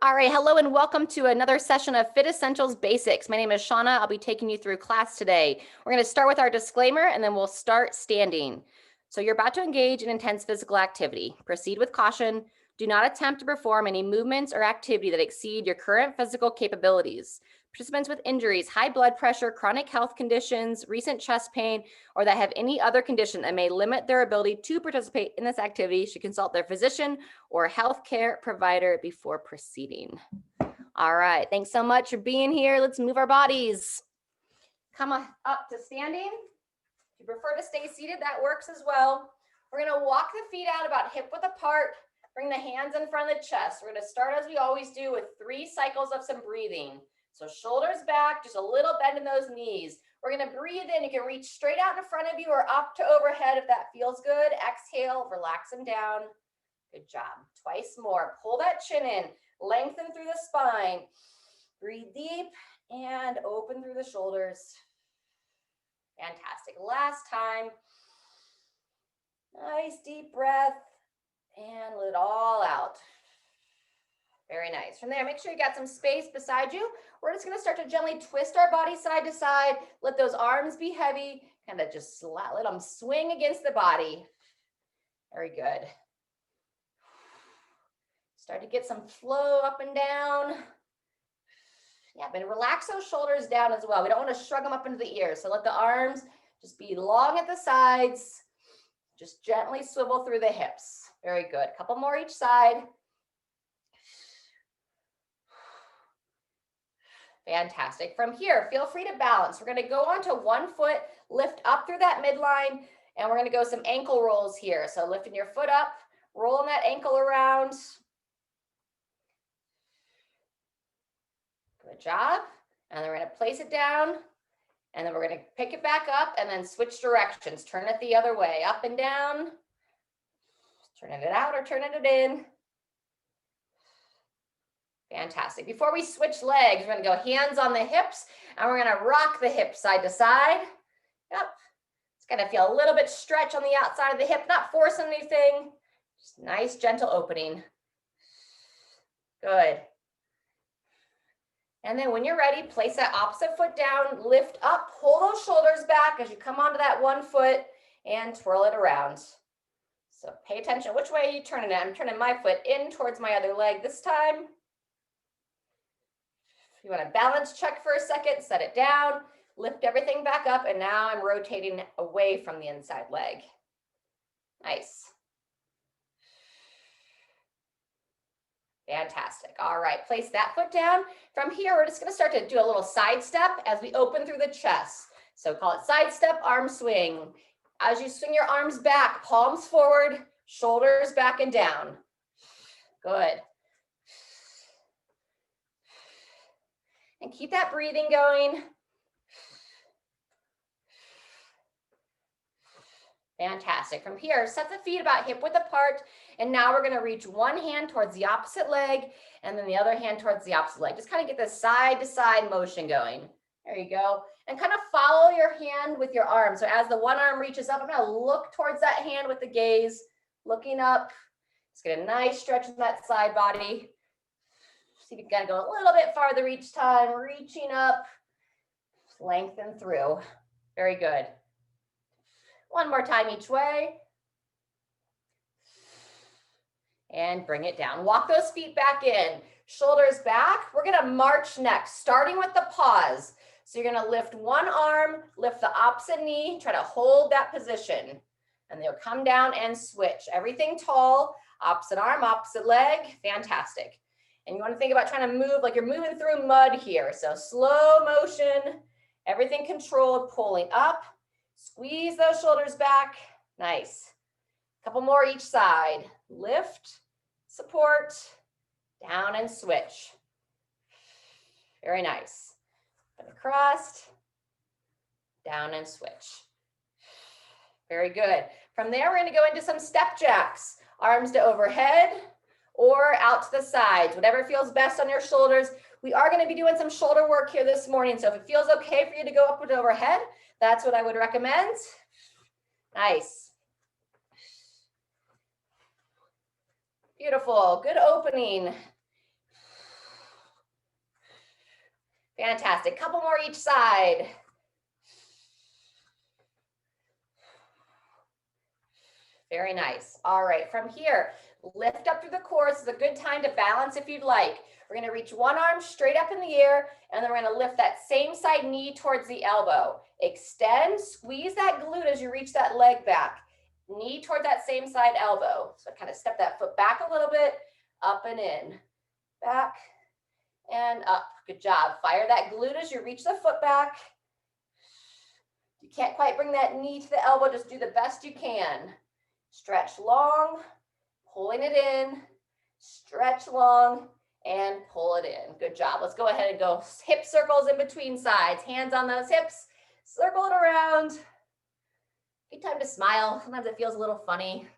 All right, hello and welcome to another session of FitEssentials Basics. My name is Shauna. I'll be taking you through class today. We're going to start with our disclaimer and then we'll start standing. So you're about to engage in intense physical activity. Proceed with caution. Do not attempt to perform any movements or activity that exceed your current physical capabilities. Participants with injuries, high blood pressure, chronic health conditions, recent chest pain, or that have any other condition that may limit their ability to participate in this activity should consult their physician or healthcare provider before proceeding. All right, thanks so much for being here. Let's move our bodies. Come up to standing. If you prefer to stay seated, that works as well. We're gonna walk the feet out about hip width apart. Bring the hands in front of the chest. We're gonna start as we always do with 3 cycles of some breathing. So shoulders back, just a little bend in those knees. We're gonna breathe in. You can reach straight out in front of you or up to overhead if that feels good. Exhale, relax them down. Good job. Twice more. Pull that chin in. Lengthen through the spine. Breathe deep and open through the shoulders. Fantastic. Last time. Nice deep breath and let it all out. Very nice. From there, make sure you got some space beside you. We're just going to start to gently twist our body side to side. Let those arms be heavy. Kind of just let them swing against the body. Very good. Start to get some flow up and down. Yeah, but relax those shoulders down as well. We don't want to shrug them up into the ears. So let the arms just be long at the sides. Just gently swivel through the hips. Very good. A couple more each side. Fantastic. From here, feel free to balance. We're going to go onto one foot, lift up through that midline, and we're going to go some ankle rolls here. So lifting your foot up, rolling that ankle around. Good job. And then we're going to place it down, and then we're going to pick it back up and then switch directions. Turn it the other way, up and down. Turning it out or turning it in. Fantastic. Before we switch legs, we're going to go hands on the hips, and we're going to rock the hips side to side. Yep. It's going to feel a little bit stretch on the outside of the hip, not forcing anything. Just nice, gentle opening. Good. And then when you're ready, place that opposite foot down, lift up, pull those shoulders back as you come onto that one foot and twirl it around. So pay attention which way you turn it. I'm turning my foot in towards my other leg this time. You want to balance check for a second, set it down, lift everything back up, and now I'm rotating away from the inside leg. Nice. Fantastic. All right, place that foot down. From here, we're just going to start to do a little side step as we open through the chest. So call it side step, arm swing. As you swing your arms back, palms forward, shoulders back and down. Good. And keep that breathing going. Fantastic. From here, set the feet about hip width apart. And now we're going to reach one hand towards the opposite leg and then the other hand towards the opposite leg. Just kind of get this side to side motion going. There you go. And kind of follow your hand with your arm. So as the one arm reaches up, I'm going to look towards that hand with the gaze, looking up. Just get a nice stretch in that side body. See if you can go a little bit farther each time, reaching up, lengthen through. Very good. One more time each way. And bring it down. Walk those feet back in. Shoulders back. We're going to march next, starting with the pause. So you're going to lift one arm, lift the opposite knee, try to hold that position. And they'll come down and switch. Everything tall, opposite arm, opposite leg. Fantastic. And you want to think about trying to move like you're moving through mud here. So slow motion, everything controlled, pulling up. Squeeze those shoulders back. Nice. Couple more each side. Lift, support, down and switch. Very nice. And across, down and switch. Very good. From there, we're going to go into some step jacks. Arms to overhead or out to the sides, whatever feels best on your shoulders. We are going to be doing some shoulder work here this morning. So if it feels okay for you to go up and overhead, that's what I would recommend. Nice. Beautiful. Good opening. Fantastic. Couple more each side. Very nice. All right, from here, lift up through the core. This is a good time to balance if you'd like. We're going to reach one arm straight up in the air, and then we're going to lift that same side knee towards the elbow. Extend, squeeze that glute as you reach that leg back. Knee toward that same side elbow. So kind of step that foot back a little bit, up and in, back and up. Good job. Fire that glute as you reach the foot back. You can't quite bring that knee to the elbow, just do the best you can. Stretch long, pulling it in, stretch long, and pull it in. Good job. Let's go ahead and go hip circles in between sides. Hands on those hips, circle it around. Good time to smile. Sometimes it feels a little funny.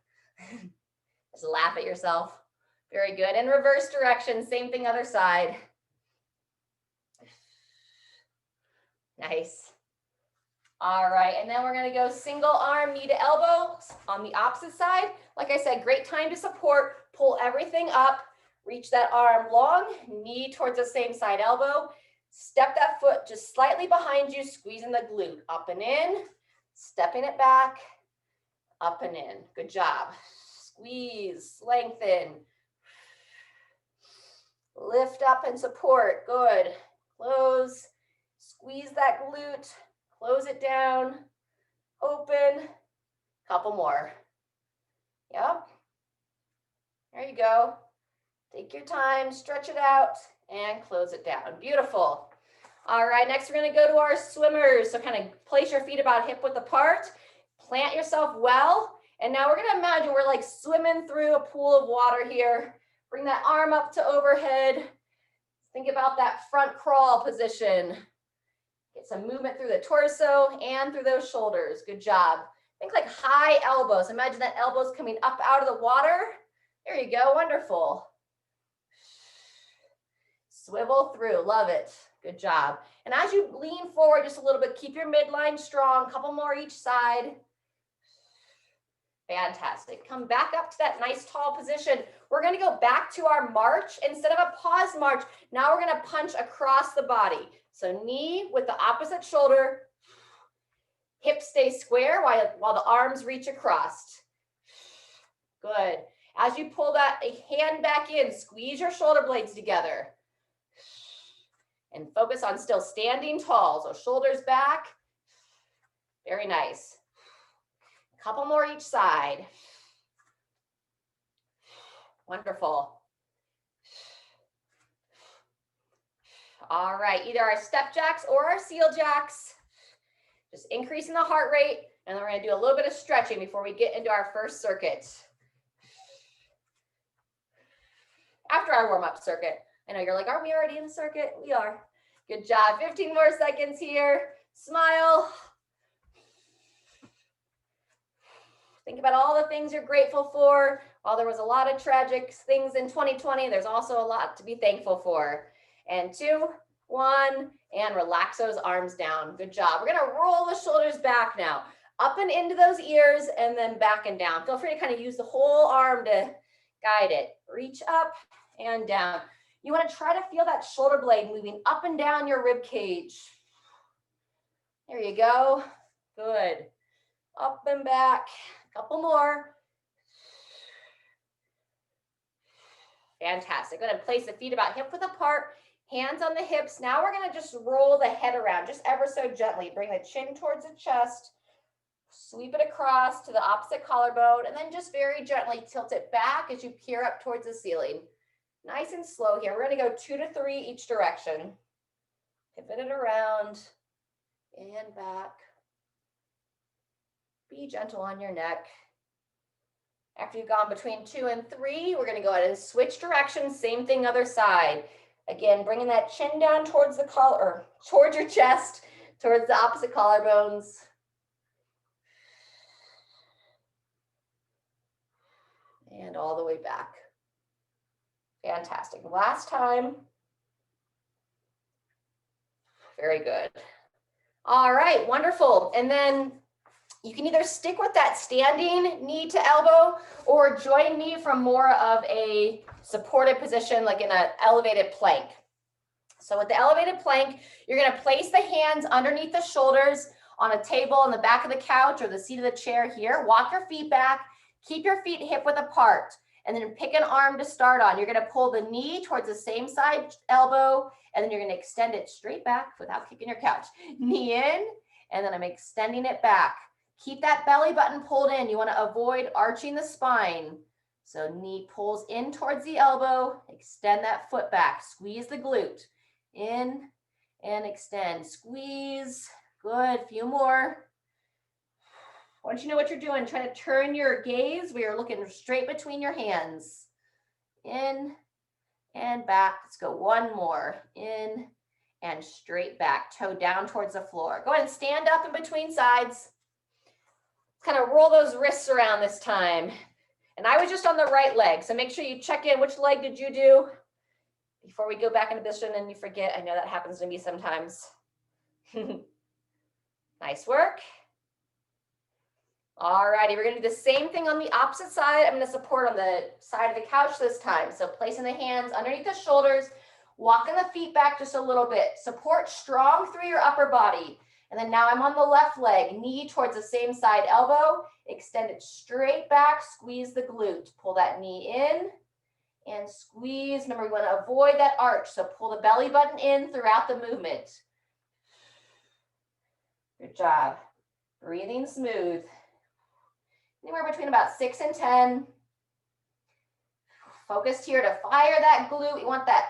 Just laugh at yourself. Very good. And reverse direction, same thing, other side. Nice. All right, and then we're going to go single arm, knee to elbow on the opposite side. Like I said, great time to support. Pull everything up. Reach that arm long, knee towards the same side elbow. Step that foot just slightly behind you, squeezing the glute. Up and in, stepping it back, up and in. Good job. Squeeze, lengthen. Lift up and support. Good. Close. Squeeze that glute. Close it down. Open. Couple more. Yep. There you go. Take your time, stretch it out, and close it down. Beautiful. All right, next we're going to go to our swimmers. So kind of place your feet about hip width apart. Plant yourself well. And now we're going to imagine we're like swimming through a pool of water here. Bring that arm up to overhead. Think about that front crawl position. Get some movement through the torso and through those shoulders. Good job. Think like high elbows. Imagine that elbows coming up out of the water. There you go. Wonderful. Swivel through. Love it. Good job. And as you lean forward just a little bit, keep your midline strong. Couple more each side. Fantastic. Come back up to that nice tall position. We're going to go back to our march. Instead of a pause march, now we're going to punch across the body. So knee with the opposite shoulder. Hips stay square while the arms reach across. Good. As you pull that hand back in, squeeze your shoulder blades together. And focus on still standing tall. So shoulders back. Very nice. Couple more each side. Wonderful. All right, either our step jacks or our seal jacks. Just increasing the heart rate, and then we're going to do a little bit of stretching before we get into our first circuit. After our warm-up circuit. I know you're like, aren't we already in the circuit? We are. Good job. 15 more seconds here. Smile. Think about all the things you're grateful for. While there was a lot of tragic things in 2020, there's also a lot to be thankful for. And 2, 1, and relax those arms down. Good job. We're going to roll the shoulders back now. Up and into those ears and then back and down. Feel free to kind of use the whole arm to guide it. Reach up and down. You want to try to feel that shoulder blade moving up and down your rib cage. There you go. Good. Up and back. Couple more. Fantastic. Go ahead and place the feet about hip width apart. Hands on the hips. Now we're going to just roll the head around just ever so gently. Bring the chin towards the chest. Sweep it across to the opposite collarbone. And then just very gently tilt it back as you peer up towards the ceiling. Nice and slow here. We're going to go 2 to 3 each direction. Pivot it around and back. Be gentle on your neck. After you've gone between 2 and 3, we're going to go ahead and switch directions. Same thing, other side. Again, bringing that chin down towards the collar, towards your chest, towards the opposite collarbones. And all the way back. Fantastic. Last time. Very good. All right, wonderful. And then you can either stick with that standing knee to elbow or join me from more of a supported position, like in an elevated plank. So with the elevated plank, you're going to place the hands underneath the shoulders on a table on the back of the couch or the seat of the chair here. Walk your feet back. Keep your feet hip width apart. And then pick an arm to start on. You're going to pull the knee towards the same side elbow, and then you're going to extend it straight back without kicking your couch. Knee in, and then I'm extending it back. Keep that belly button pulled in. You want to avoid arching the spine. So knee pulls in towards the elbow. Extend that foot back. Squeeze the glute. In and extend. Squeeze. Good. Few more. Once you know what you're doing, try to turn your gaze. We are looking straight between your hands. In and back. Let's go one more. In and straight back. Toe down towards the floor. Go ahead and stand up in between sides. Kind of roll those wrists around this time. And I was just on the right leg, so make sure you check in. Which leg did you do? Before we go back into position and you forget. I know that happens to me sometimes. Nice work. All righty, we're going to do the same thing on the opposite side. I'm going to support on the side of the couch this time. So placing the hands underneath the shoulders, walking the feet back just a little bit. Support strong through your upper body. And then now I'm on the left leg, knee towards the same side elbow. Extend it straight back, squeeze the glute. Pull that knee in and squeeze. Remember, we want to avoid that arch. So pull the belly button in throughout the movement. Good job. Breathing smooth. Anywhere between about 6 and 10. Focused here to fire that glute. We want that,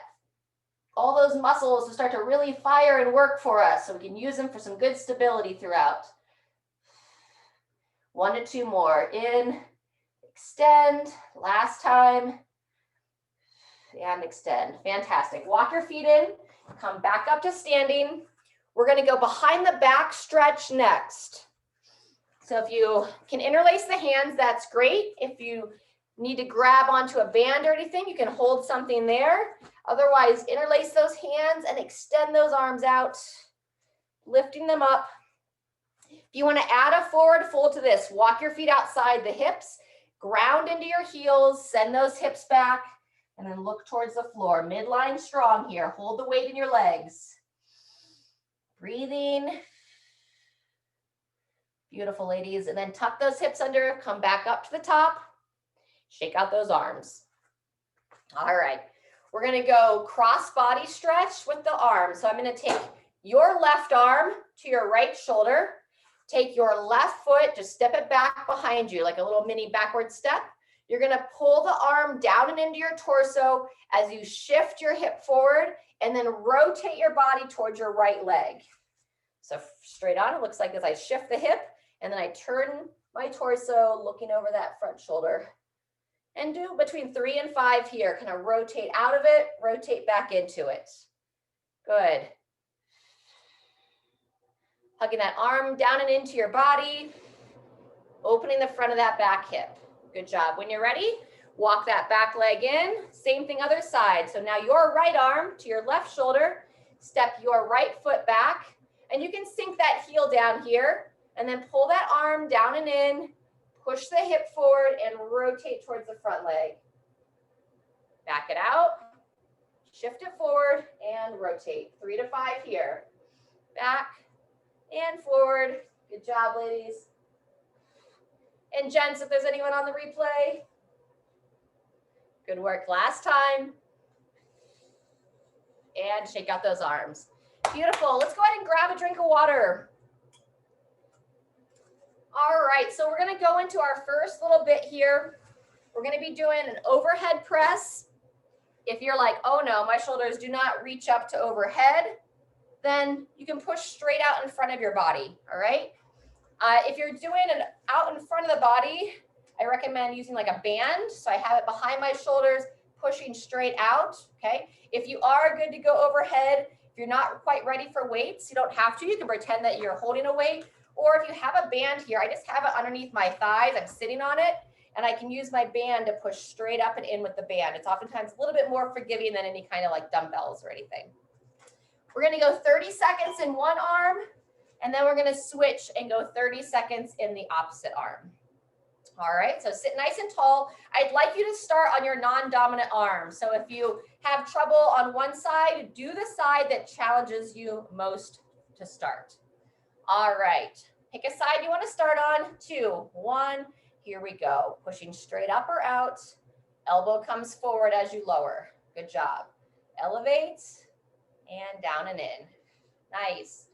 all those muscles to start to really fire and work for us so we can use them for some good stability throughout. 1 to 2 more. In, extend, last time, and extend. Fantastic. Walk your feet in, come back up to standing. We're going to go behind the back stretch next. So if you can interlace the hands, that's great. If you need to grab onto a band or anything, you can hold something there. Otherwise, interlace those hands and extend those arms out, lifting them up. If you want to add a forward fold to this, walk your feet outside the hips, ground into your heels, send those hips back, and then look towards the floor. Midline strong here. Hold the weight in your legs. Breathing. Beautiful, ladies. And then tuck those hips under, come back up to the top, shake out those arms. All right, we're going to go cross body stretch with the arms. So I'm going to take your left arm to your right shoulder, take your left foot, just step it back behind you like a little mini backward step. You're going to pull the arm down and into your torso as you shift your hip forward and then rotate your body towards your right leg. So straight on, it looks like as I shift the hip, and then I turn my torso looking over that front shoulder. And do between 3 and 5 here. Kind of rotate out of it, rotate back into it. Good. Hugging that arm down and into your body. Opening the front of that back hip. Good job. When you're ready, walk that back leg in. Same thing other side. So now your right arm to your left shoulder. Step your right foot back. And you can sink that heel down here. And then pull that arm down and in, push the hip forward and rotate towards the front leg. Back it out, shift it forward and rotate. 3 to 5 here. Back and forward. Good job, ladies. And gents, if there's anyone on the replay. Good work last time. And shake out those arms. Beautiful. Let's go ahead and grab a drink of water. All right, so we're going to go into our first little bit here. We're going to be doing an overhead press. If you're like, oh no, my shoulders do not reach up to overhead, then you can push straight out in front of your body, all right? If you're doing an out in front of the body, I recommend using like a band. So I have it behind my shoulders, pushing straight out, okay? If you are good to go overhead, if you're not quite ready for weights, you don't have to. You can pretend that you're holding a weight. Or if you have a band here, I just have it underneath my thighs. I'm sitting on it, and I can use my band to push straight up and in with the band. It's oftentimes a little bit more forgiving than any kind of like dumbbells or anything. We're going to go 30 seconds in one arm, and then we're going to switch and go 30 seconds in the opposite arm. All right, so sit nice and tall. I'd like you to start on your non-dominant arm. So if you have trouble on one side, do the side that challenges you most to start. All right, pick a side you want to start on. 2, 1, here we go. Pushing straight up or out. Elbow comes forward as you lower. Good job. Elevate and down and in. Nice.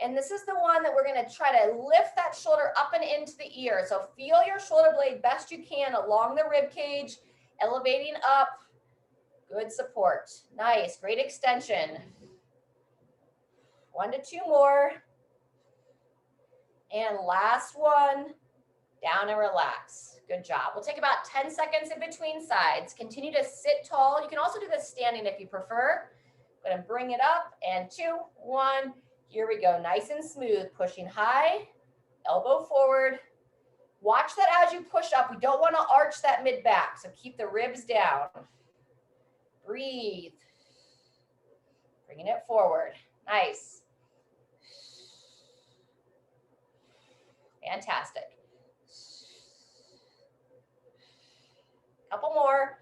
And this is the one that we're going to try to lift that shoulder up and into the ear. So feel your shoulder blade best you can along the rib cage, elevating up. Good support. Nice. Great extension. 1 to 2 more. And last one. Down and relax. Good job. We'll take about 10 seconds in between sides. Continue to sit tall. You can also do this standing if you prefer. I'm going to bring it up. And 2, 1. Here we go. Nice and smooth. Pushing high. Elbow forward. Watch that as you push up. We don't want to arch that mid back. So keep the ribs down. Breathe. Bringing it forward. Nice. Fantastic. Couple more.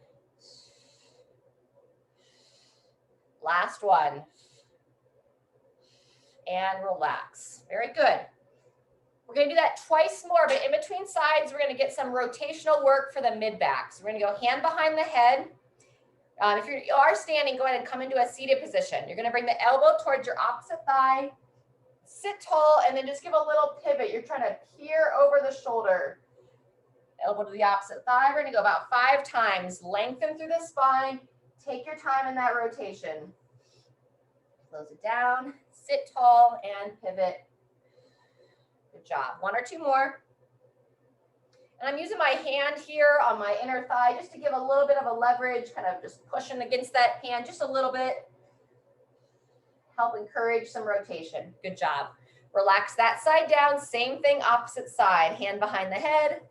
Last one. And relax. Very good. We're going to do that twice more, but in between sides, we're going to get some rotational work for the mid back. So we're going to go hand behind the head. If you are standing, go ahead and come into a seated position. You're going to bring the elbow towards your opposite thigh. Sit tall and then just give a little pivot. You're trying to peer over the shoulder. Elbow to the opposite thigh. We're going to go about 5 times. Lengthen through the spine. Take your time in that rotation. Close it down. Sit tall and pivot. Good job. 1 or 2 more. And I'm using my hand here on my inner thigh just to give a little bit of a leverage, kind of just pushing against that hand just a little bit. Help encourage some rotation. Good job. Relax that side down. Same thing, opposite side. Hand behind the head.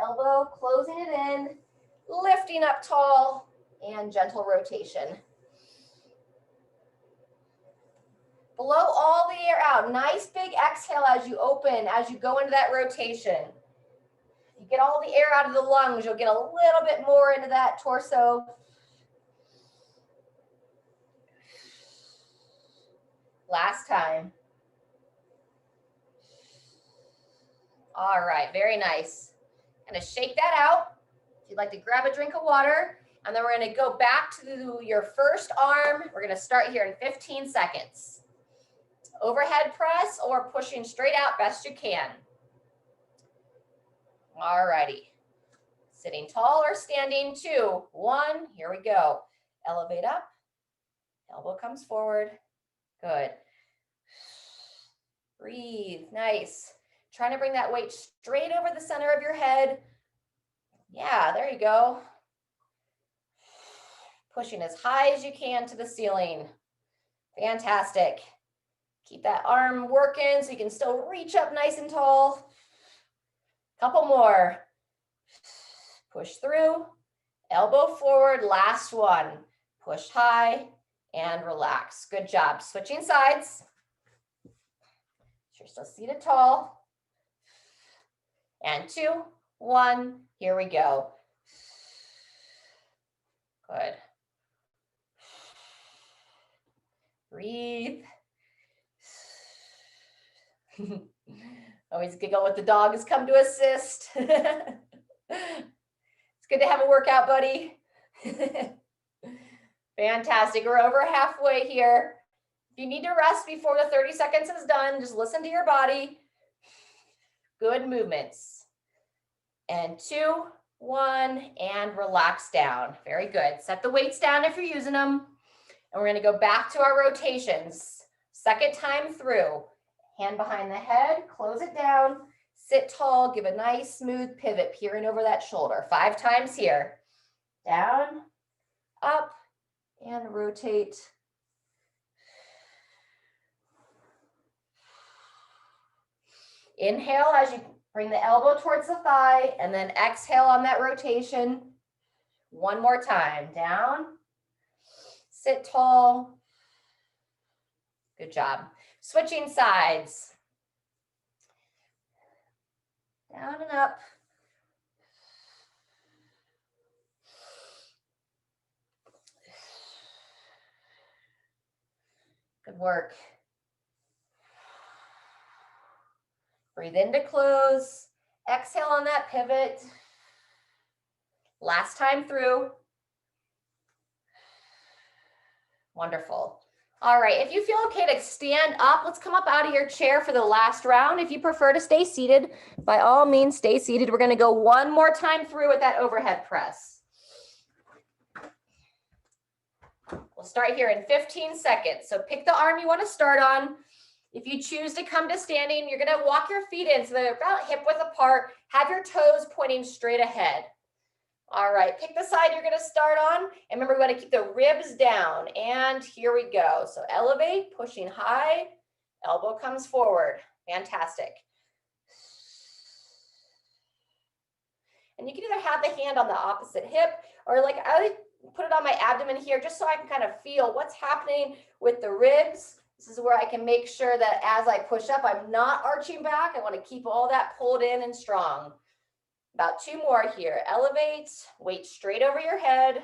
Elbow, closing it in. Lifting up tall and gentle rotation. Blow all the air out. Nice big exhale as you open, as you go into that rotation. You get all the air out of the lungs, you'll get a little bit more into that torso. Last time. All right, very nice. Gonna shake that out. If you'd like to grab a drink of water, and then we're gonna go back to your first arm. We're gonna start here in 15 seconds. Overhead press or pushing straight out best you can. All righty. Sitting tall or standing. 2, 1, here we go. Elevate up. Elbow comes forward. Good. Breathe. Nice. Trying to bring that weight straight over the center of your head. Yeah, there you go. Pushing as high as you can to the ceiling. Fantastic. Keep that arm working so you can still reach up nice and tall. Couple more. Push through. Elbow forward. Last one. Push high and relax. Good job. Switching sides. You're still seated tall. And 2, 1. Here we go. Good. Breathe. Always giggle with the dog has come to assist. It's good to have a workout buddy. Fantastic. We're over halfway here. If you need to rest before the 30 seconds is done, just listen to your body. Good movements. And 2, 1, and relax down. Very good. Set the weights down if you're using them. And we're going to go back to our rotations. Second time through. Hand behind the head, close it down, sit tall, give a nice smooth pivot, peering over that shoulder. 5 times here. Down, up, and rotate. Inhale as you bring the elbow towards the thigh, and then exhale on that rotation. 1 more time. Down, sit tall. Good job. Switching sides. Down and up. Good work. Breathe in to close. Exhale on that pivot. Last time through. Wonderful. All right, if you feel okay to stand up, let's come up out of your chair for the last round. If you prefer to stay seated, by all means, stay seated. We're gonna go one more time through with that overhead press. We'll start here in 15 seconds. So pick the arm you wanna start on. If you choose to come to standing, you're gonna walk your feet in so they're about hip width apart. Have your toes pointing straight ahead. All right, pick the side you're gonna start on. And remember, we wanna keep the ribs down. And here we go. So elevate, pushing high, elbow comes forward. Fantastic. And you can either have the hand on the opposite hip, or like I put it on my abdomen here, just so I can kind of feel what's happening with the ribs. This is where I can make sure that as I push up, I'm not arching back. I wanna keep all that pulled in and strong. About 2 more here. Elevate, weight straight over your head.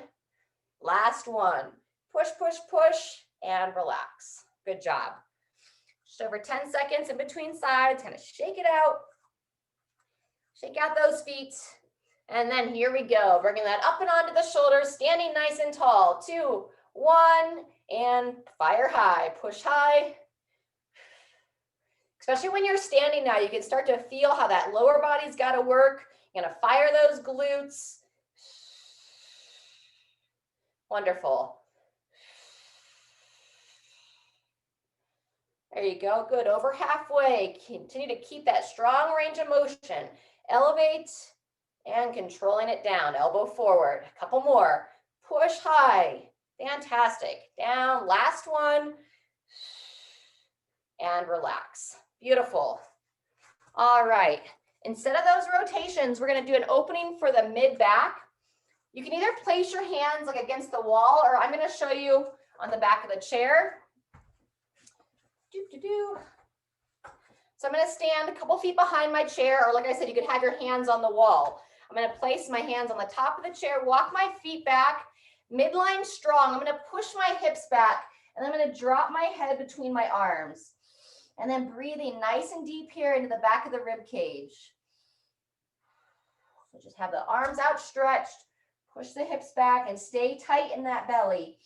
Last one. Push, push, push, and relax. Good job. Just over 10 seconds in between sides. Kind of shake it out. Shake out those feet. And then here we go. Bringing that up and onto the shoulders, standing nice and tall. 2, 1, and fire high. Push high. Especially when you're standing now, you can start to feel how that lower body's got to work. You're gonna fire those glutes. Wonderful. There you go, good, over halfway. Continue to keep that strong range of motion. Elevate and controlling it down, elbow forward. A couple more, push high, fantastic. Down, last one, and relax. Beautiful. All right. Instead of those rotations, we're going to do an opening for the mid-back. You can either place your hands like against the wall, or I'm going to show you on the back of the chair. So I'm going to stand a couple feet behind my chair, or like I said, you could have your hands on the wall. I'm going to place my hands on the top of the chair, walk my feet back, midline strong. I'm going to push my hips back, and I'm going to drop my head between my arms. And then breathing nice and deep here into the back of the rib cage. So just have the arms outstretched, push the hips back, and stay tight in that belly.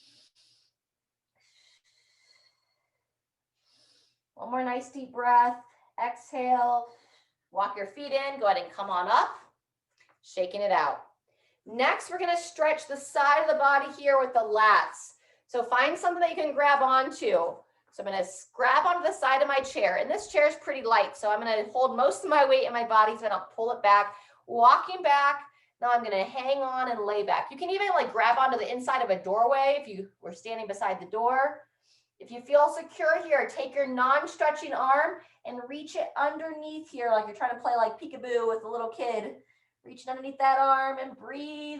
One more nice deep breath. Exhale, walk your feet in, go ahead and come on up, shaking it out. Next, we're gonna stretch the side of the body here with the lats. So find something that you can grab onto. So I'm gonna grab onto the side of my chair, and this chair is pretty light, so I'm gonna hold most of my weight in my body, so I'll pull it back, walking back. Now I'm gonna hang on and lay back. You can even like grab onto the inside of a doorway if you were standing beside the door. If you feel secure here, take your non-stretching arm and reach it underneath here, like you're trying to play like peekaboo with a little kid. Reaching underneath that arm and breathe.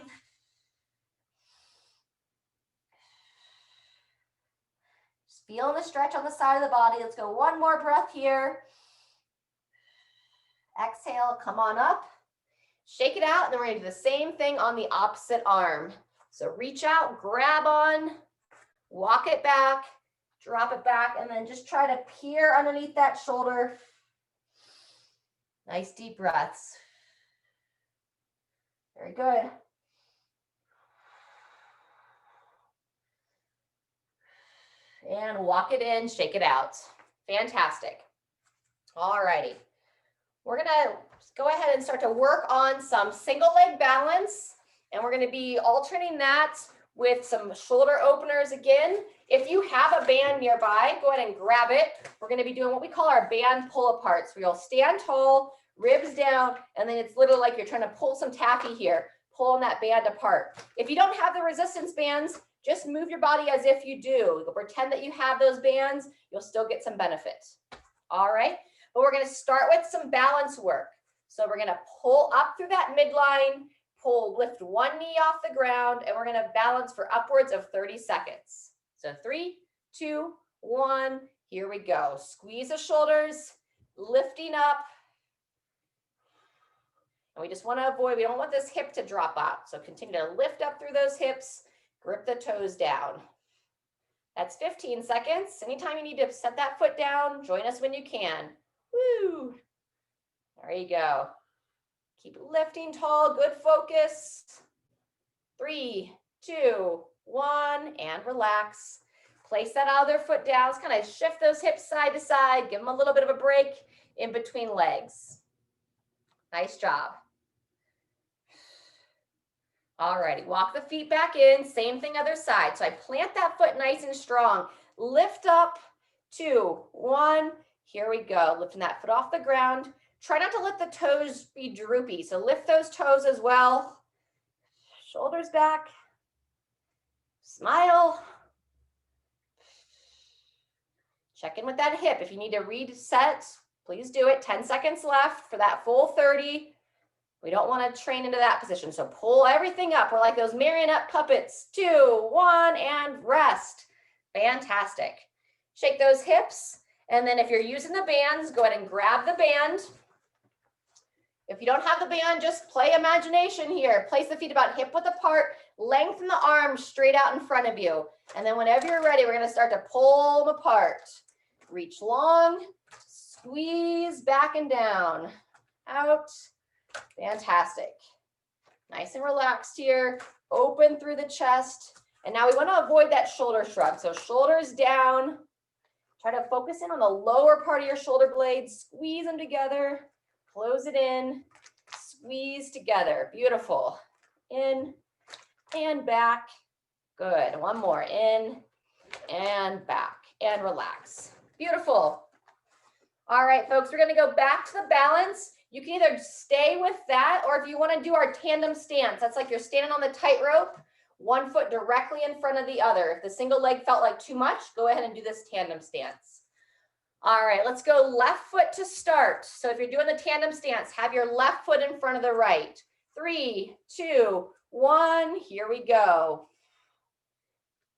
Feel the stretch on the side of the body. Let's go one more breath here. Exhale, come on up. Shake it out, and then we're gonna do the same thing on the opposite arm. So reach out, grab on, walk it back, drop it back, and then just try to peer underneath that shoulder. Nice deep breaths. Very good. And walk it in, shake it out. Fantastic. All righty. We're gonna go ahead and start to work on some single leg balance, and we're gonna be alternating that with some shoulder openers again. If you have a band nearby, go ahead and grab it. We're gonna be doing what we call our band pull aparts, where you'll stand tall, ribs down, and then it's literally like you're trying to pull some taffy here, pulling that band apart. If you don't have the resistance bands, just move your body as if you do. You'll pretend that you have those bands, you'll still get some benefit. All right, but we're gonna start with some balance work. So we're gonna pull up through that midline, lift one knee off the ground, and we're gonna balance for upwards of 30 seconds. So 3, 2, 1, here we go. Squeeze the shoulders, lifting up. And we just wanna avoid, we don't want this hip to drop out. So continue to lift up through those hips, grip the toes down. That's 15 seconds. Anytime you need to set that foot down, join us when you can. Woo! There you go. Keep lifting tall, good focus. 3, 2, 1, and relax. Place that other foot down. Just kind of shift those hips side to side. Give them a little bit of a break in between legs. Nice job. All righty, walk the feet back in. Same thing other side. So I plant that foot nice and strong. Lift up, 2, 1. Here we go. Lifting that foot off the ground. Try not to let the toes be droopy. So lift those toes as well. Shoulders back. Smile. Check in with that hip. If you need to reset, please do it. 10 seconds left for that full 30. We don't want to train into that position. So pull everything up. We're like those marionette puppets. 2, 1, and rest. Fantastic. Shake those hips. And then if you're using the bands, go ahead and grab the band. If you don't have the band, just play imagination here. Place the feet about hip width apart. Lengthen the arms straight out in front of you. And then whenever you're ready, we're going to start to pull them apart. Reach long. Squeeze back and down. Out. Fantastic. Nice and relaxed here. Open through the chest. And now we want to avoid that shoulder shrug. So shoulders down. Try to focus in on the lower part of your shoulder blades. Squeeze them together. Close it in. Squeeze together. Beautiful. In and back. Good. One more. In and back. And relax. Beautiful. All right, folks, we're going to go back to the balance. You can either stay with that, or if you want to do our tandem stance, that's like you're standing on the tightrope, one foot directly in front of the other. If the single leg felt like too much, go ahead and do this tandem stance. All right, let's go left foot to start. So if you're doing the tandem stance, have your left foot in front of the right. 3, 2, 1, here we go.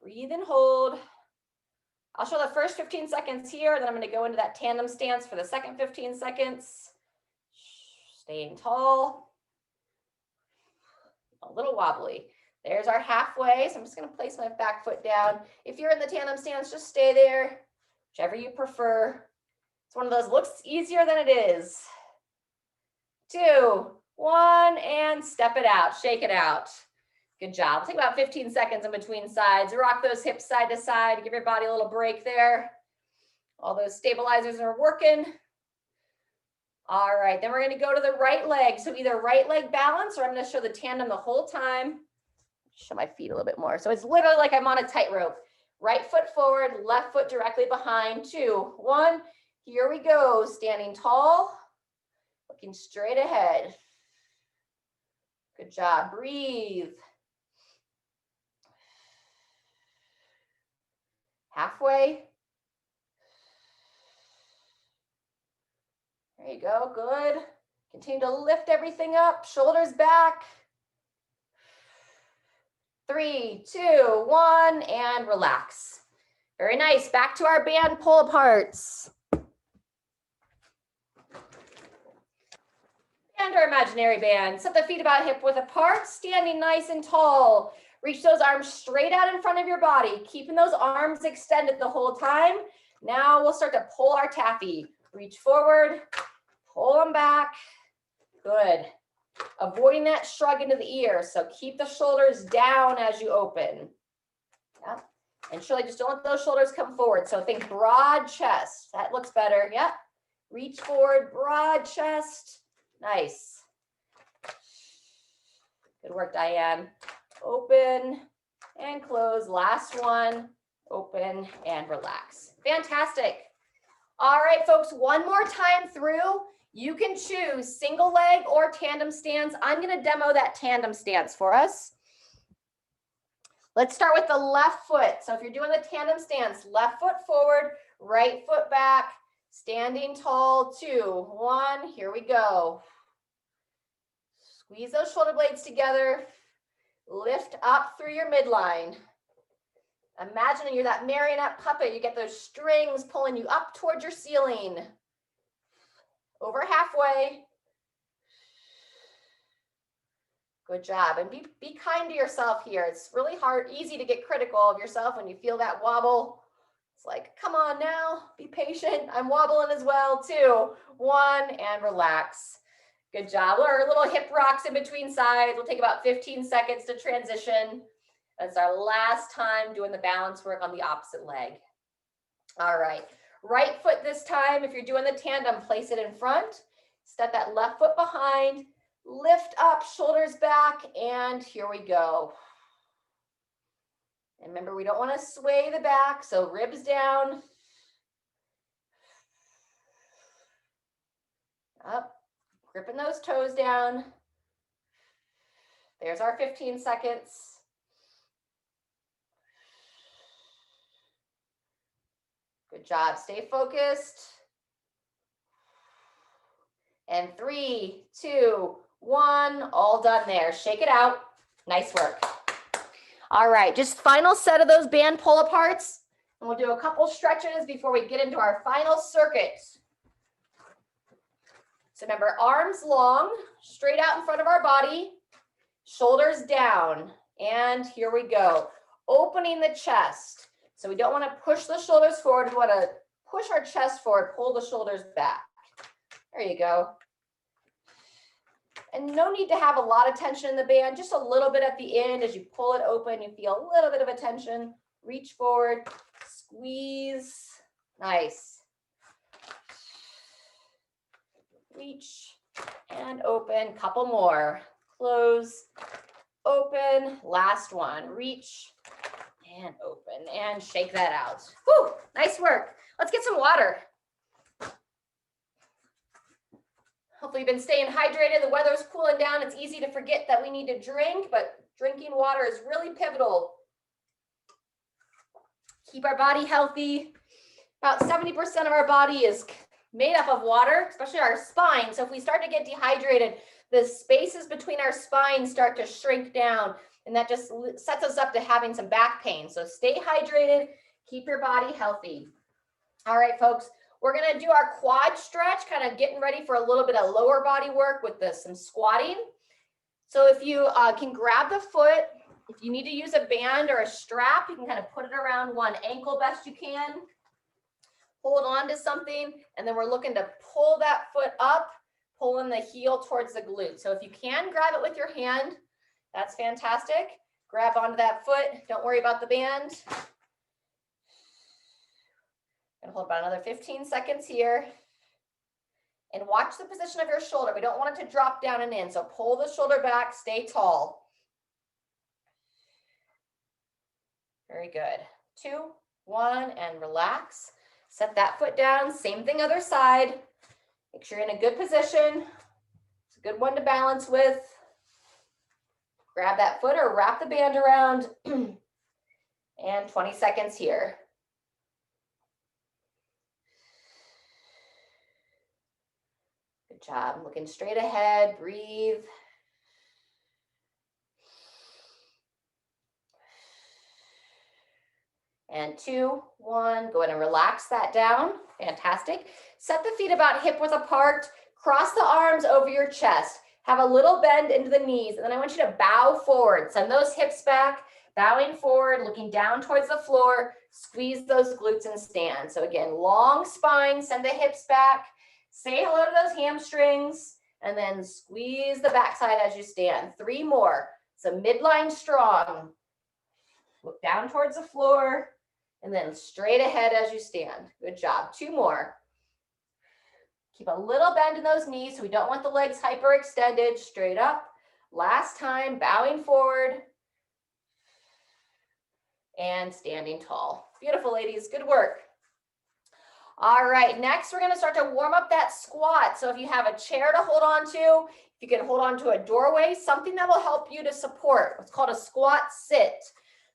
Breathe and hold. I'll show the first 15 seconds here, then I'm going to go into that tandem stance for the second 15 seconds. Staying tall. A little wobbly. There's our halfway. So I'm just going to place my back foot down. If you're in the tandem stance, just stay there, whichever you prefer. It's one of those looks easier than it is. 2, 1, and step it out. Shake it out. Good job. Take about 15 seconds in between sides. Rock those hips side to side. Give your body a little break there. All those stabilizers are working. All right, then we're going to go to the right leg. So either right leg balance, or I'm going to show the tandem the whole time. Show my feet a little bit more. So it's literally like I'm on a tightrope. Right foot forward, left foot directly behind. 2, 1. Here we go. Standing tall, looking straight ahead. Good job. Breathe. Halfway. There you go. Good. Continue to lift everything up. Shoulders back. 3, 2, 1, and relax. Very nice. Back to our band pull aparts. And our imaginary band. Set the feet about hip width apart, standing nice and tall. Reach those arms straight out in front of your body, keeping those arms extended the whole time. Now we'll start to pull our taffy. Reach forward, pull them back. Good. Avoiding that shrug into the ear. So keep the shoulders down as you open. Yep. And surely just don't let those shoulders come forward. So think broad chest. That looks better. Yep. Reach forward, broad chest. Nice. Good work, Diane. Open and close. Last one. Open and relax. Fantastic. All right, folks, one more time through. You can choose single leg or tandem stance. I'm going to demo that tandem stance for us. Let's start with the left foot. So if you're doing the tandem stance, left foot forward, right foot back, standing tall. 2, 1, here we go. Squeeze those shoulder blades together. Lift up through your midline. Imagine you're that marionette puppet. You get those strings pulling you up towards your ceiling. Over halfway. Good job. And be kind to yourself here. It's really easy to get critical of yourself when you feel that wobble. It's like, come on now, be patient. I'm wobbling as well too. 1 and relax. Good job. Our little hip rocks in between sides. We'll take about 15 seconds to transition. That's our last time doing the balance work on the opposite leg. All right. Right foot this time. If you're doing the tandem, place it in front. Step that left foot behind. Lift up, shoulders back, and here we go. And remember, we don't want to sway the back, so ribs down. Up, gripping those toes down. There's our 15 seconds. Good job, stay focused. And 3, 2, 1, all done there. Shake it out. Nice work. All right, just final set of those band pull aparts. And we'll do a couple stretches before we get into our final circuit. So remember, arms long, straight out in front of our body, shoulders down. And here we go. Opening the chest. So we don't want to push the shoulders forward. We want to push our chest forward, pull the shoulders back. There you go. And no need to have a lot of tension in the band, just a little bit at the end. As you pull it open, you feel a little bit of a tension. Reach forward, squeeze. Nice. Reach and open. Couple more. Close, open. Last one. Reach and open. And shake that out. Whew, nice work. Let's get some water. Hopefully you've been staying hydrated. The weather's cooling down. It's easy to forget that we need to drink, but drinking water is really pivotal. Keep our body healthy. About 70% of our body is made up of water, especially our spine. So if we start to get dehydrated, the spaces between our spines start to shrink down, and that just sets us up to having some back pain. So stay hydrated, keep your body healthy. All right, folks. We're going to do our quad stretch, kind of getting ready for a little bit of lower body work with some squatting. So if you can grab the foot, if you need to use a band or a strap, you can kind of put it around one ankle best you can. Hold on to something, and then we're looking to pull that foot up, pulling the heel towards the glute. So if you can grab it with your hand, that's fantastic. Grab onto that foot. Don't worry about the band. And hold about another 15 seconds here. And watch the position of your shoulder. We don't want it to drop down and in. So pull the shoulder back, stay tall. Very good. 2, 1, and relax. Set that foot down. Same thing other side. Make sure you're in a good position. It's a good one to balance with. Grab that foot or wrap the band around. And 20 seconds here. Good job. Looking straight ahead. Breathe. And 2, 1. Go ahead and relax that down. Fantastic. Set the feet about hip width apart. Cross the arms over your chest. Have a little bend into the knees. And then I want you to bow forward. Send those hips back. Bowing forward, looking down towards the floor. Squeeze those glutes and stand. So again, long spine. Send the hips back. Say hello to those hamstrings, and then squeeze the backside as you stand. 3 more. So midline strong. Look down towards the floor, and then straight ahead as you stand. Good job. 2 more. Keep a little bend in those knees, so we don't want the legs hyperextended. Straight up. Last time, bowing forward, and standing tall. Beautiful, ladies. Good work. All right, next we're going to start to warm up that squat. So if you have a chair to hold on to, if you can hold on to a doorway, something that will help you to support. It's called a squat sit.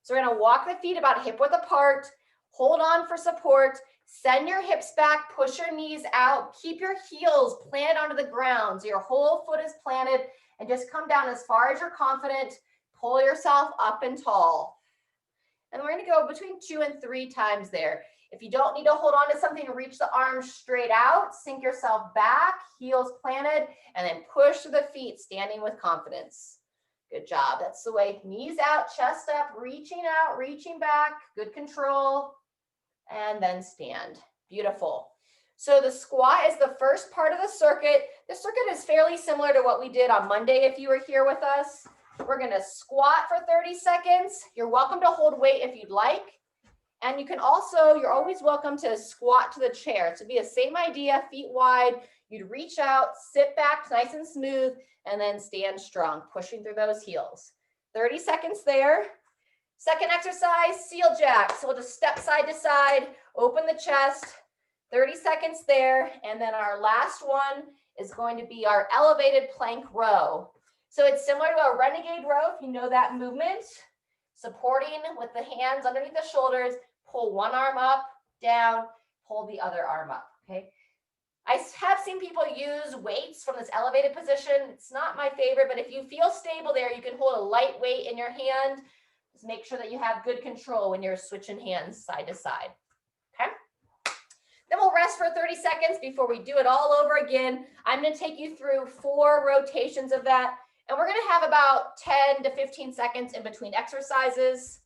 So we're going to walk the feet about hip width apart, hold on for support, send your hips back, push your knees out, keep your heels planted onto the ground. So your whole foot is planted, and just come down as far as you're confident. Pull yourself up and tall. And we're going to go between 2 and 3 times there. If you don't need to hold on to something, reach the arms straight out, sink yourself back, heels planted, and then push through the feet, standing with confidence. Good job. That's the way. Knees out, chest up, reaching out, reaching back. Good control. And then stand. Beautiful. So the squat is the first part of the circuit. The circuit is fairly similar to what we did on Monday if you were here with us. We're going to squat for 30 seconds. You're welcome to hold weight if you'd like. And you can also, you're always welcome to squat to the chair. So be the same idea, feet wide. You'd reach out, sit back nice and smooth, and then stand strong, pushing through those heels. 30 seconds there. Second exercise, seal jacks. So we'll just step side to side, open the chest, 30 seconds there. And then our last one is going to be our elevated plank row. So it's similar to a renegade row, if you know that movement. Supporting with the hands underneath the shoulders, pull one arm up, down, pull the other arm up, okay? I have seen people use weights from this elevated position. It's not my favorite, but if you feel stable there, you can hold a light weight in your hand. Just make sure that you have good control when you're switching hands side to side, okay? Then we'll rest for 30 seconds before we do it all over again. I'm going to take you through 4 rotations of that, and we're going to have about 10 to 15 seconds in between exercises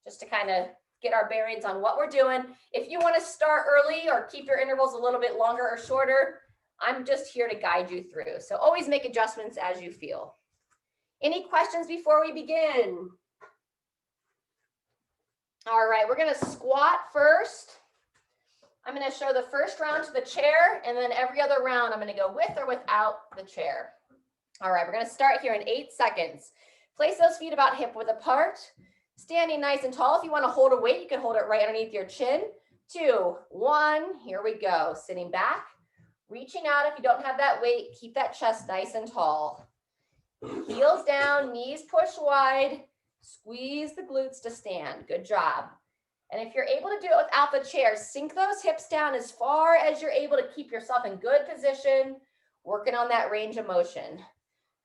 just to kind of get our bearings on what we're doing. If you want to start early or keep your intervals a little bit longer or shorter, I'm just here to guide you through. So always make adjustments as you feel. Any questions before we begin? All right, we're going to squat first. I'm going to show the first round to the chair, and then every other round I'm going to go with or without the chair. All right, we're going to start here in 8 seconds. Place those feet about hip width apart. Standing nice and tall. If you want to hold a weight, you can hold it right underneath your chin. 2, 1, here we go. Sitting back, reaching out. If you don't have that weight, keep that chest nice and tall. Heels down, knees push wide. Squeeze the glutes to stand. Good job. And if you're able to do it without the chair, sink those hips down as far as you're able to keep yourself in good position, working on that range of motion.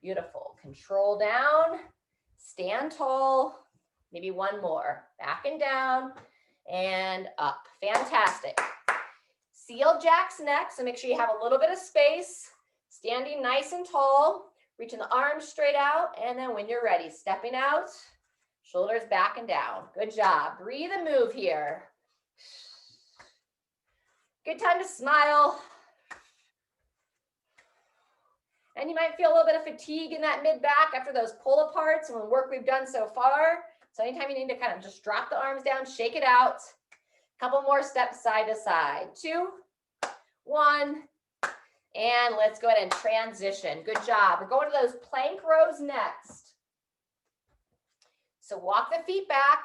Beautiful. Control down, stand tall. Maybe one more. Back and down and up. Fantastic. Seal jacks next, so make sure you have a little bit of space. Standing nice and tall, reaching the arms straight out, and then when you're ready, stepping out, shoulders back and down. Good job. Breathe and move here. Good time to smile. And you might feel a little bit of fatigue in that mid-back after those pull aparts and the work we've done so far. So anytime you need to kind of just drop the arms down, shake it out. Couple more steps side to side. 2, 1, and let's go ahead and transition. Good job. We're going to those plank rows next. So walk the feet back,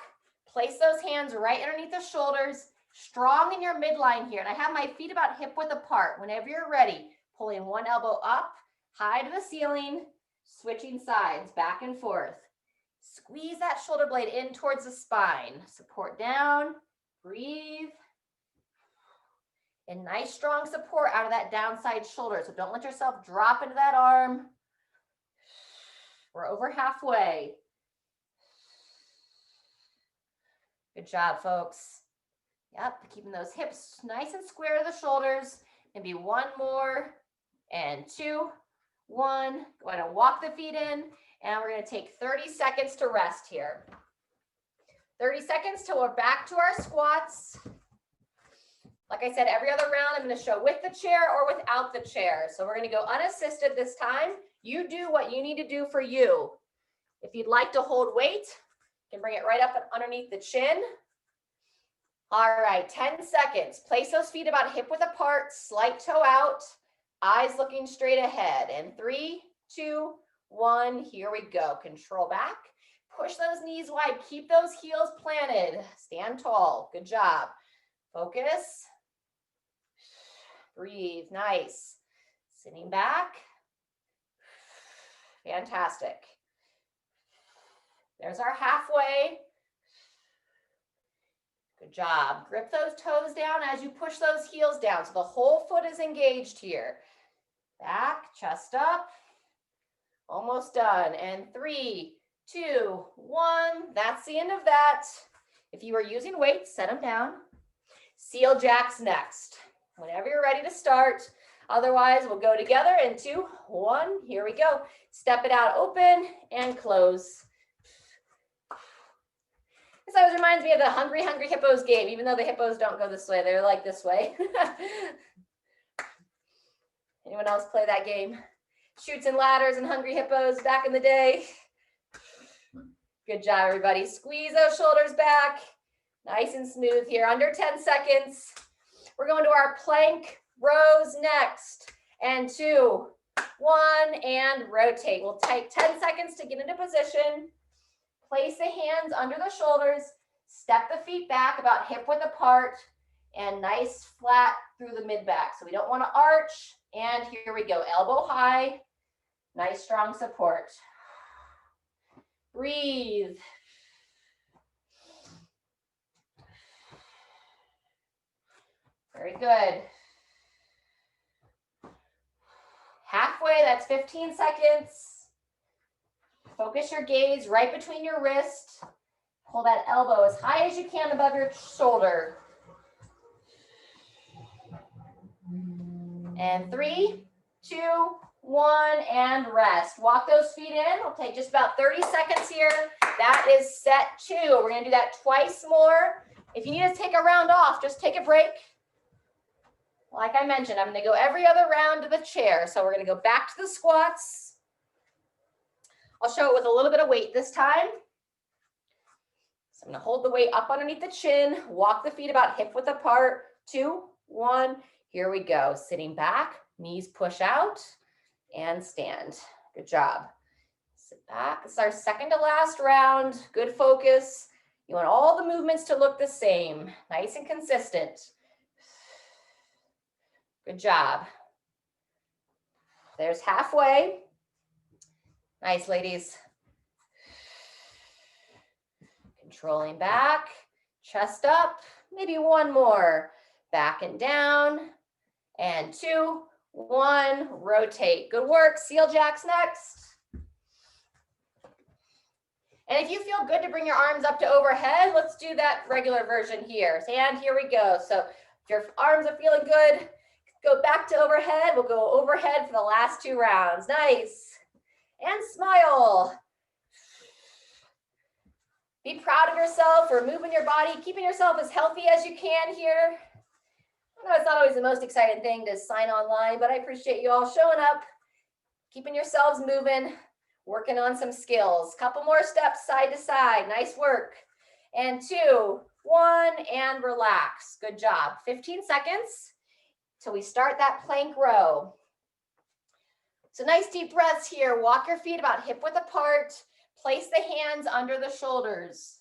place those hands right underneath the shoulders, strong in your midline here. And I have my feet about hip width apart. Whenever you're ready, pulling one elbow up, high to the ceiling, switching sides, back and forth. Squeeze that shoulder blade in towards the spine. Support down, breathe. And nice strong support out of that downside shoulder. So don't let yourself drop into that arm. We're over halfway. Good job, folks. Yep, keeping those hips nice and square to the shoulders. Maybe one more, and 2, 1. Go ahead and walk the feet in, and we're going to take 30 seconds to rest here. 30 seconds till we're back to our squats. Like I said, every other round I'm going to show with the chair or without the chair. So we're going to go unassisted this time. You do what you need to do for you. If you'd like to hold weight, you can bring it right up underneath the chin. All right, 10 seconds. Place those feet about hip width apart, slight toe out, eyes looking straight ahead. And 3, 2, 1, here we go. Control back. Push those knees wide. Keep those heels planted. Stand tall. Good job. Focus. Breathe. Nice. Sitting back. Fantastic. There's our halfway. Good job. Grip those toes down as you push those heels down so the whole foot is engaged here. Back, chest up. Almost done. And 3, 2, 1. That's the end of that. If you are using weights, set them down. Seal jacks next. Whenever you're ready to start, Otherwise, we'll go together in 2, 1. Here we go. Step it out, open and close. This always reminds me of the Hungry Hungry Hippos game, even though the hippos don't go this way. They're like this way. Anyone else play that game? Chutes and Ladders and Hungry Hippos back in the day. Good job, everybody. Squeeze those shoulders back. Nice and smooth here, under 10 seconds. We're going to our plank rows next. And 2, 1, and rotate. We'll take 10 seconds to get into position. Place the hands under the shoulders. Step the feet back about hip width apart. And nice flat through the mid back. So we don't want to arch. And here we go, elbow high. Nice strong support. Breathe. Very good. Halfway, that's 15 seconds. Focus your gaze right between your wrist. Pull that elbow as high as you can above your shoulder. And 3, 2, 1, and rest. Walk those feet in. We'll take just about 30 seconds here. That is set 2. We're going to do that twice more. If you need to take a round off, just take a break. Like I mentioned, I'm going to go every other round to the chair. So we're going to go back to the squats. I'll show it with a little bit of weight this time. So I'm going to hold the weight up underneath the chin. Walk the feet about hip width apart. 2, 1. Here we go. Sitting back, knees push out, and stand. Good job. Sit back. This is our second to last round. Good focus. You want all the movements to look the same. Nice and consistent. Good job. There's halfway. Nice, ladies. Controlling back, chest up, maybe one more. Back and down, and 2, 1, rotate. Good work. Seal jacks next. And if you feel good to bring your arms up to overhead, let's do that regular version here. And here we go. So if your arms are feeling good, go back to overhead. We'll go overhead for the last 2 rounds. Nice. And smile. Be proud of yourself for moving your body, keeping yourself as healthy as you can here. I know it's not always the most exciting thing to sign online, but I appreciate you all showing up, keeping yourselves moving, working on some skills. Couple more steps side to side. Nice work. And 2, 1, and relax. Good job. 15 seconds till we start that plank row. So nice deep breaths here. Walk your feet about hip width apart. Place the hands under the shoulders.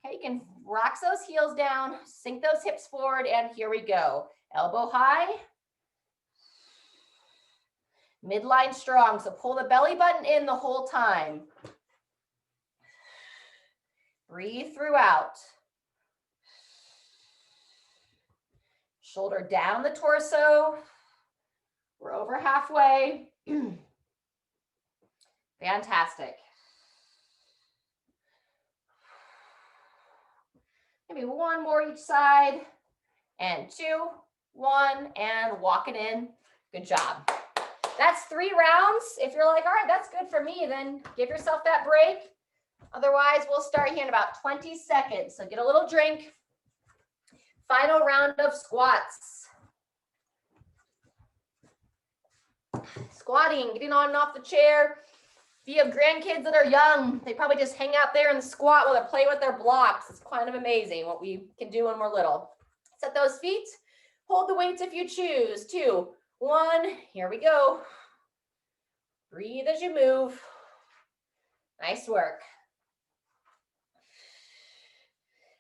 Okay, you can relax those heels down, sink those hips forward, and here we go. Elbow high. Midline strong, so pull the belly button in the whole time. Breathe throughout. Shoulder down the torso. We're over halfway. Fantastic. Maybe one more each side. And 2, 1, and walk it in. Good job. That's 3 rounds. If you're like, all right, that's good for me, then give yourself that break. Otherwise, we'll start here in about 20 seconds. So get a little drink. Final round of squats. Squatting, getting on and off the chair. If you have grandkids that are young, they probably just hang out there in the squat while they play with their blocks. It's kind of amazing what we can do when we're little. Set those feet. Hold the weights if you choose. 2, 1, here we go. Breathe as you move. Nice work.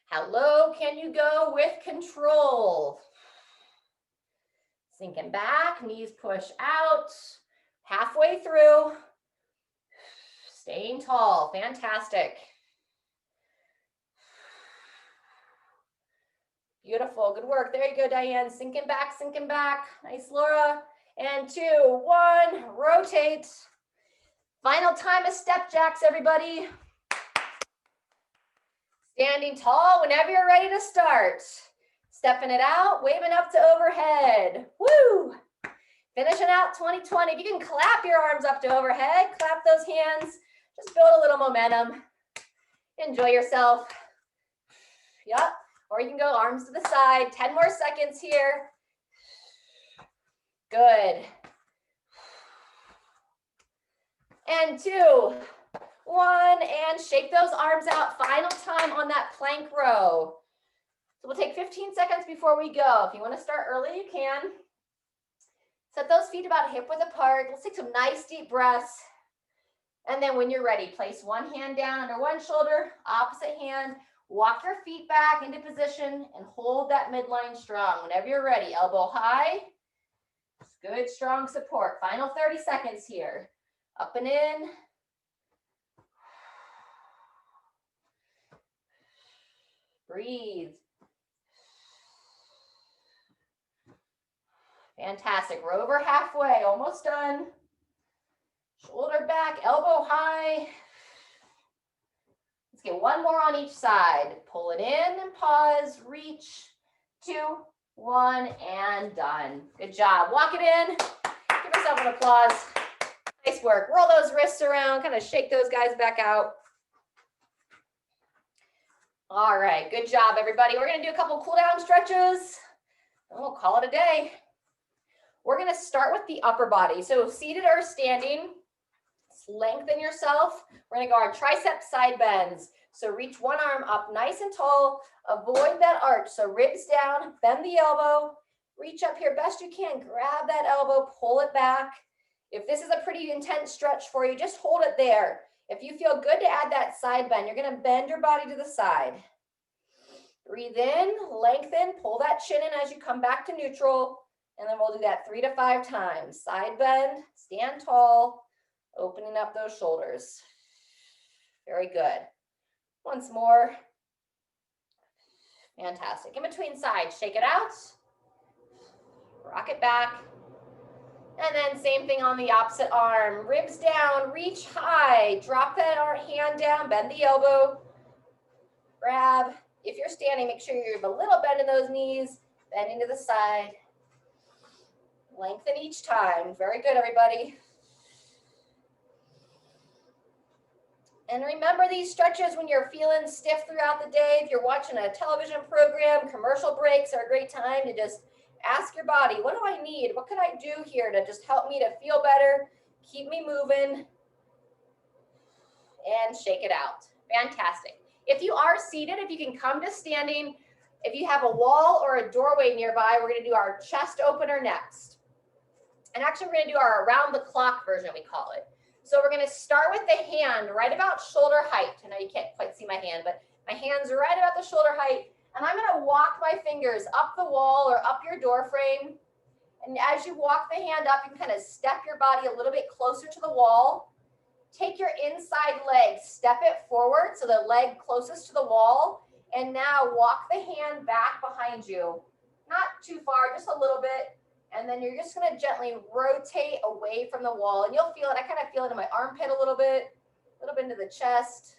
How low can you go with control? Sinking back, knees push out. Halfway through. Staying tall, fantastic. Beautiful, good work. There you go, Diane. Sinking back, sinking back. Nice, Laura. And 2, 1, rotate. Final time of step jacks, everybody. Standing tall whenever you're ready to start. Stepping it out, waving up to overhead. Woo! Finishing out 2020. If you can clap your arms up to overhead, clap those hands, just build a little momentum. Enjoy yourself. Yep. Or you can go arms to the side. 10 more seconds here. Good. And 2, 1, and shake those arms out. Final time on that plank row. So we'll take 15 seconds before we go. If you want to start early, you can. Set those feet about hip-width apart. Let's take some nice deep breaths. And then when you're ready, place one hand down under one shoulder, opposite hand. Walk your feet back into position and hold that midline strong. Whenever you're ready, elbow high. Good, strong support. Final 30 seconds here. Up and in. Breathe. Fantastic. We're over halfway, almost done. Shoulder back, elbow high. Let's get one more on each side. Pull it in and pause, reach. 2, 1, and done. Good job. Walk it in. Give yourself an applause. Nice work. Roll those wrists around, kind of shake those guys back out. All right, good job, everybody. We're going to do a couple cool down stretches, and we'll call it a day. We're going to start with the upper body. So seated or standing, lengthen yourself. We're going to go our tricep side bends. So reach one arm up nice and tall. Avoid that arch. So ribs down, bend the elbow. Reach up here best you can. Grab that elbow, pull it back. If this is a pretty intense stretch for you, just hold it there. If you feel good to add that side bend, you're going to bend your body to the side. Breathe in, lengthen, pull that chin in as you come back to neutral. And then we'll do that 3 to 5 times. Side bend, stand tall, opening up those shoulders. Very good. Once more. Fantastic. In between sides, shake it out. Rock it back. And then same thing on the opposite arm. Ribs down, reach high. Drop that hand down, bend the elbow. Grab. If you're standing, make sure you're a little bend in those knees. Bending to the side. Lengthen each time. Very good, everybody. And remember these stretches when you're feeling stiff throughout the day. If you're watching a television program, commercial breaks are a great time to just ask your body, what do I need? What can I do here to just help me to feel better, keep me moving, and shake it out. Fantastic. If you are seated, if you can come to standing, if you have a wall or a doorway nearby, we're going to do our chest opener next. And actually, we're going to do our around the clock version, we call it. So we're going to start with the hand right about shoulder height. I know you can't quite see my hand, but my hand's right about the shoulder height. And I'm going to walk my fingers up the wall or up your door frame. And as you walk the hand up, you can kind of step your body a little bit closer to the wall. Take your inside leg, step it forward, so the leg closest to the wall. And now walk the hand back behind you. Not too far, just a little bit. And then you're just going to gently rotate away from the wall. And you'll feel it. I kind of feel it in my armpit a little bit into the chest.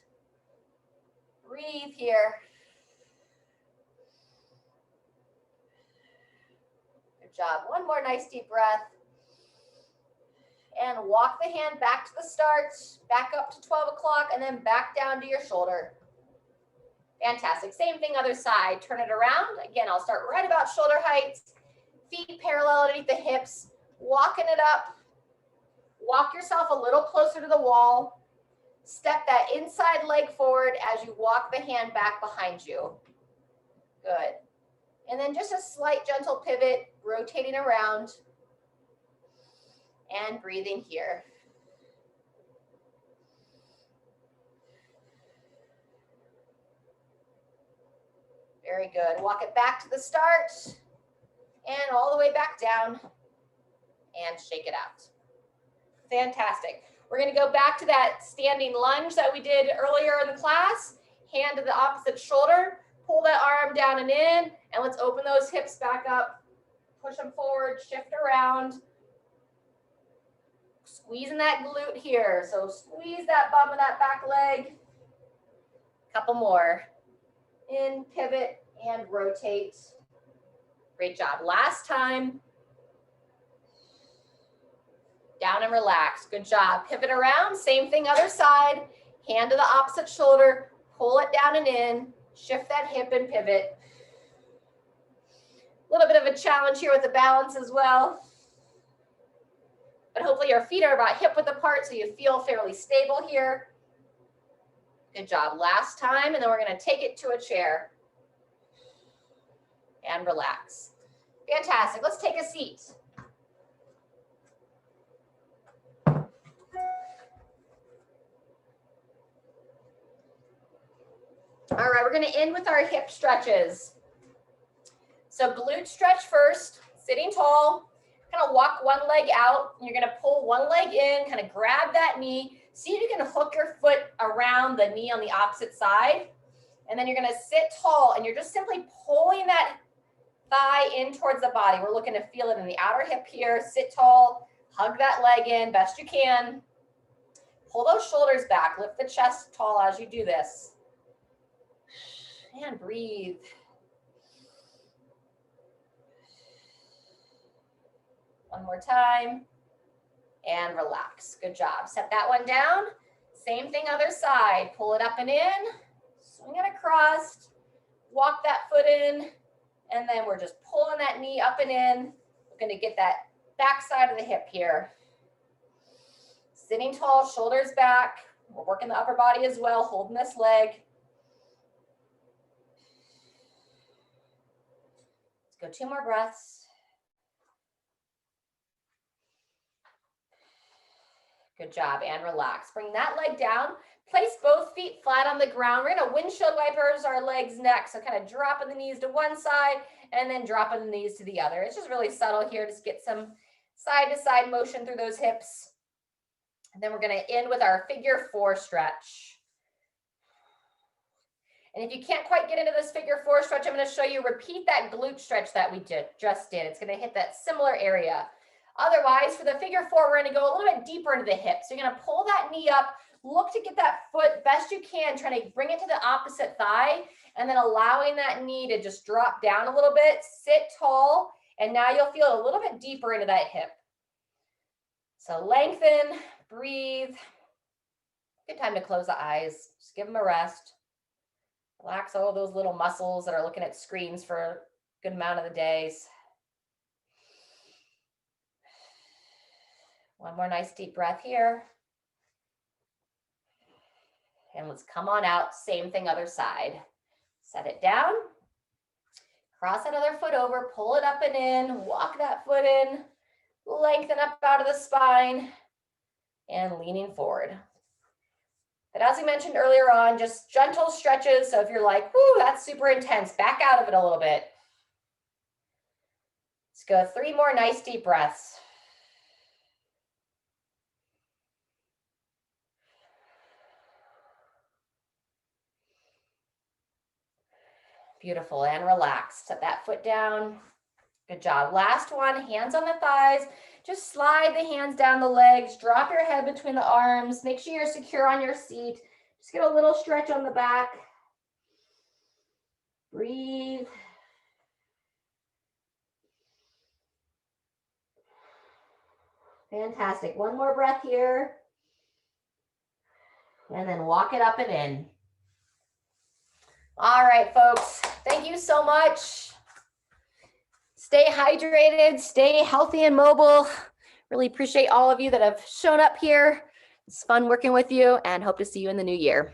Breathe here. Good job. One more nice deep breath. And walk the hand back to the start, back up to 12 o'clock, and then back down to your shoulder. Fantastic. Same thing, other side. Turn it around. Again, I'll start right about shoulder height. Feet parallel underneath the hips, walking it up. Walk yourself a little closer to the wall. Step that inside leg forward as you walk the hand back behind you. Good. And then just a slight gentle pivot, rotating around and breathing here. Very good. Walk it back to the start. And all the way back down and shake it out. Fantastic. We're going to go back to that standing lunge that we did earlier in the class. Hand to the opposite shoulder. Pull that arm down and in. And let's open those hips back up. Push them forward. Shift around. Squeezing that glute here. So squeeze that bum of that back leg. Couple more. In, pivot, and rotate. Great job. Last time. down and relax. Good job. Pivot around, same thing, other side. Hand to the opposite shoulder, pull it down and in, shift that hip and pivot. A little bit of a challenge here with the balance as well. But hopefully your feet are about hip width apart so you feel fairly stable here. Good job. Last time, and then we're going to take it to a chair. And relax. Fantastic. Let's take a seat. All right, we're going to end with our hip stretches. So glute stretch first, sitting tall, kind of walk one leg out. You're going to pull one leg in, kind of grab that knee. See if you can hook your foot around the knee on the opposite side. And then you're going to sit tall, and you're just simply pulling that thigh in towards the body. We're looking to feel it in the outer hip here. Sit tall, hug that leg in best you can. Pull those shoulders back, lift the chest tall as you do this. And breathe. One more time. And relax. Good job. Set that one down. Same thing other side. Pull it up and in. Swing it across. Walk that foot in. And then we're just pulling that knee up and in. We're going to get that back side of the hip here. Sitting tall, shoulders back. We're working the upper body as well, holding this leg. Let's go 2 more breaths. Good job, and relax. Bring that leg down. Place both feet flat on the ground. We're gonna windshield wipers our legs next. So kind of dropping the knees to one side and then dropping the knees to the other. It's just really subtle here. Just get some side to side motion through those hips. And then we're gonna end with our figure 4 stretch. And if you can't quite get into this figure 4 stretch, I'm gonna show you, repeat that glute stretch that we just did. It's gonna hit that similar area. Otherwise, for the figure 4, we're gonna go a little bit deeper into the hips. So you're gonna pull that knee up, look to get that foot best you can, trying to bring it to the opposite thigh, and then allowing that knee to just drop down a little bit, sit tall, and now you'll feel a little bit deeper into that hip. So lengthen, breathe. Good time to close the eyes. Just give them a rest. Relax all of those little muscles that are looking at screens for a good amount of the days. One more nice deep breath here. And let's come on out. Same thing, other side. Set it down. Cross that other foot over. Pull it up and in. Walk that foot in. Lengthen up out of the spine. And leaning forward. But as we mentioned earlier on, just gentle stretches. So if you're like, whoo, that's super intense, back out of it a little bit. Let's go 3 more nice deep breaths. Beautiful, and relax. Set that foot down. Good job. Last one, hands on the thighs. Just slide the hands down the legs. Drop your head between the arms. Make sure you're secure on your seat. Just get a little stretch on the back. Breathe. Fantastic. One more breath here. And then walk it up and in. All right, folks. Thank you so much. Stay hydrated, stay healthy and mobile. Really appreciate all of you that have shown up here. It's fun working with you and hope to see you in the new year.